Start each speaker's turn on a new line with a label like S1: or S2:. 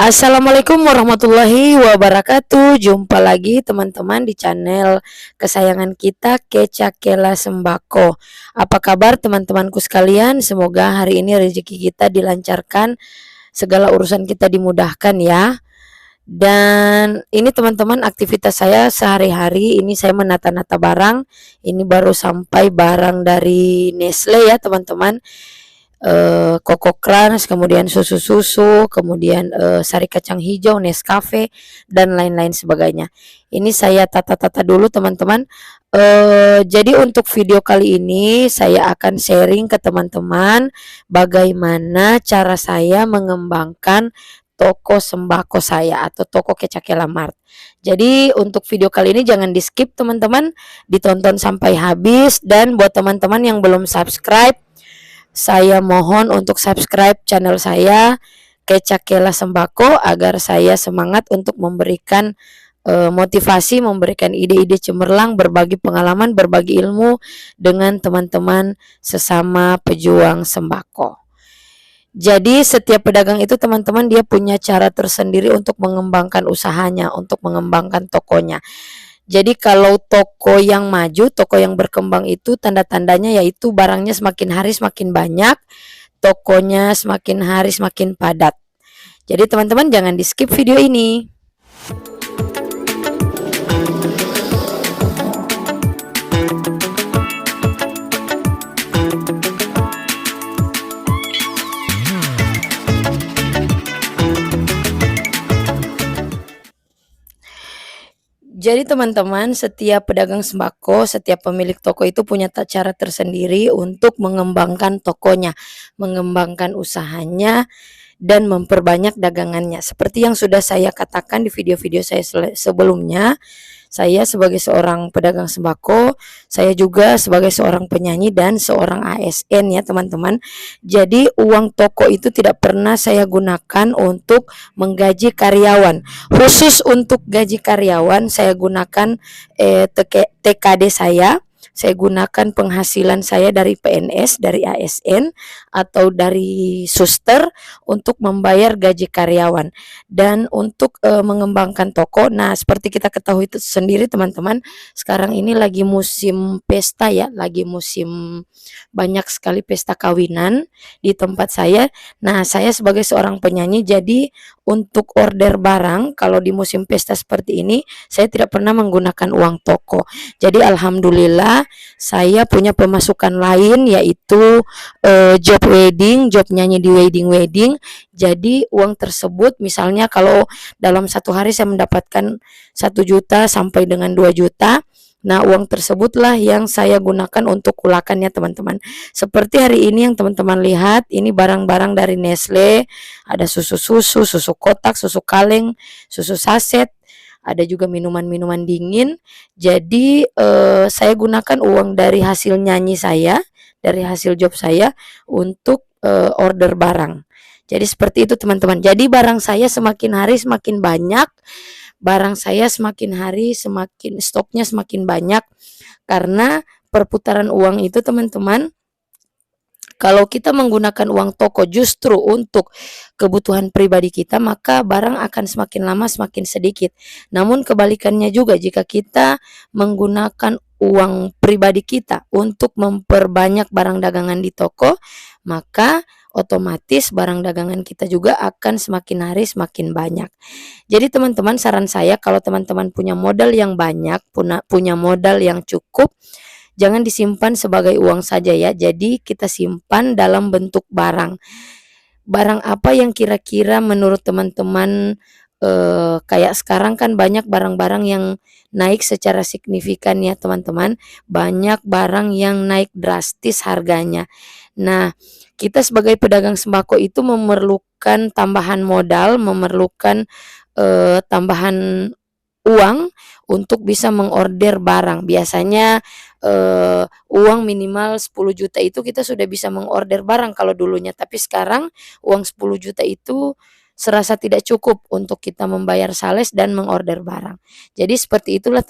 S1: Assalamualaikum warahmatullahi wabarakatuh. Jumpa lagi teman-teman di channel kesayangan kita, Kecakela Sembako. Apa kabar teman-temanku sekalian? Semoga hari ini rezeki kita dilancarkan, segala urusan kita dimudahkan ya. Dan ini teman-teman, aktivitas saya sehari-hari ini saya menata-nata barang. Ini baru sampai barang dari Nestle ya teman-teman. Koko Crunch, kemudian susu-susu, kemudian sari kacang hijau, Nescafe, dan lain-lain sebagainya. Ini saya tata-tata dulu teman-teman. Jadi untuk video kali ini saya akan sharing ke teman-teman bagaimana cara saya mengembangkan toko sembako saya atau toko Kecakela Mart. Jadi untuk video kali ini jangan di skip teman-teman, ditonton sampai habis. Dan buat teman-teman yang belum subscribe, saya mohon untuk subscribe channel saya Kecakela Sembako agar saya semangat untuk memberikan motivasi, memberikan ide-ide cemerlang, berbagi pengalaman, berbagi ilmu dengan teman-teman sesama pejuang sembako. Jadi setiap pedagang itu teman-teman dia punya cara tersendiri untuk mengembangkan usahanya, untuk mengembangkan tokonya. Jadi kalau toko yang maju, toko yang berkembang itu tanda-tandanya yaitu barangnya semakin hari semakin banyak, tokonya semakin hari semakin padat. Jadi teman-teman jangan di skip video ini. Jadi teman-teman, setiap pedagang sembako, setiap pemilik toko itu punya cara tersendiri untuk mengembangkan tokonya, mengembangkan usahanya, dan memperbanyak dagangannya. Seperti yang sudah saya katakan di video-video saya sebelumnya, saya sebagai seorang pedagang sembako, saya juga sebagai seorang penyanyi dan seorang ASN ya teman-teman. Jadi uang toko itu tidak pernah saya gunakan untuk menggaji karyawan. Khusus untuk gaji karyawan saya gunakan TKD saya gunakan penghasilan saya dari PNS, dari ASN, atau dari suster untuk membayar gaji karyawan. Dan untuk mengembangkan toko, nah seperti kita ketahui itu sendiri teman-teman, sekarang ini lagi musim pesta ya, lagi musim banyak sekali pesta kawinan di tempat saya. Nah saya sebagai seorang penyanyi, jadi untuk order barang kalau di musim pesta seperti ini saya tidak pernah menggunakan uang toko. Jadi alhamdulillah saya punya pemasukan lain yaitu job wedding, job nyanyi di wedding. Jadi uang tersebut misalnya kalau dalam satu hari saya mendapatkan 1 juta sampai dengan 2 juta. Nah uang tersebutlah yang saya gunakan untuk kulakannya teman-teman. Seperti hari ini yang teman-teman lihat, ini barang-barang dari Nestle. Ada susu-susu, susu kotak, susu kaleng, susu saset, ada juga minuman-minuman dingin. Jadi saya gunakan uang dari hasil nyanyi saya, dari hasil job saya untuk order barang. Jadi seperti itu teman-teman. Jadi barang saya semakin hari semakin banyak, barang saya semakin hari semakin stoknya semakin banyak, karena perputaran uang itu teman-teman, kalau kita menggunakan uang toko justru untuk kebutuhan pribadi kita, maka barang akan semakin lama semakin sedikit. Namun kebalikannya juga, jika kita menggunakan uang pribadi kita untuk memperbanyak barang dagangan di toko, maka otomatis barang dagangan kita juga akan semakin hari semakin banyak. Jadi teman-teman, saran saya kalau teman-teman punya modal yang banyak, punya modal yang cukup, jangan disimpan sebagai uang saja ya. Jadi kita simpan dalam bentuk barang. Barang apa yang kira-kira menurut teman-teman kayak sekarang kan banyak barang-barang yang naik secara signifikan ya teman-teman. Banyak barang yang naik drastis harganya. Nah, kita sebagai pedagang sembako itu memerlukan tambahan modal, memerlukan tambahan uang untuk bisa mengorder barang. Biasanya uang minimal 10 juta itu kita sudah bisa mengorder barang kalau dulunya, tapi sekarang uang 10 juta itu serasa tidak cukup untuk kita membayar sales dan mengorder barang. Jadi seperti itulah